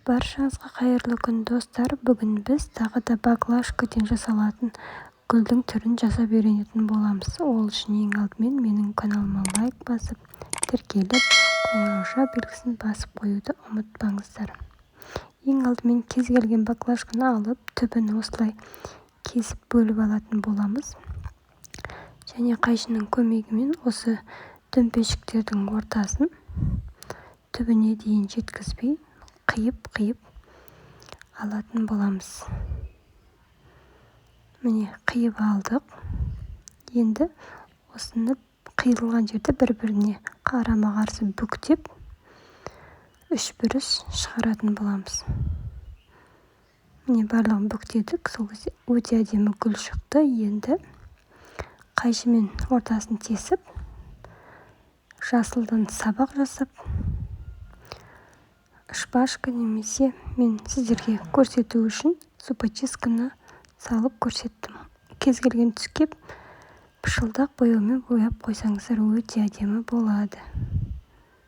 Баршаңызға қайырлы күн достар. Бүгін біз тағы да баклажкадан жасалатын гүлдің түрін жасап үйренетін боламыз. Ол үшін ең алдымен менің каналыма лайк басып, тіркеліп, қоңырау белгісін басып қоюды ұмытпаңыздар. Ең алдымен кез келген баклажканы алып, түбін осылай кесіп бөліп алатын боламыз. Және қайшының көмегімен осы дөмпешіктердің ортасын түбіне дейін жеткізбей қиып алатын боламыз. Міне қиып алдық. Енді осыны қиылған жерде бір-біріне қарама-қарсы бүктеп үшбұрыш шығаратын боламыз. Міне барлығын бүктедік. Сол кезде өте әдемі гүл шықты. Енді қайшымен ортасын тесіп, жасылдан сабақ жасап, шпажка немесе мен сіздерге көрсету үшін зубочистканы салып көрсеттім. Кез келген түске пышылдақ бояумен бояп қойсаңыздар өте әдемі болады.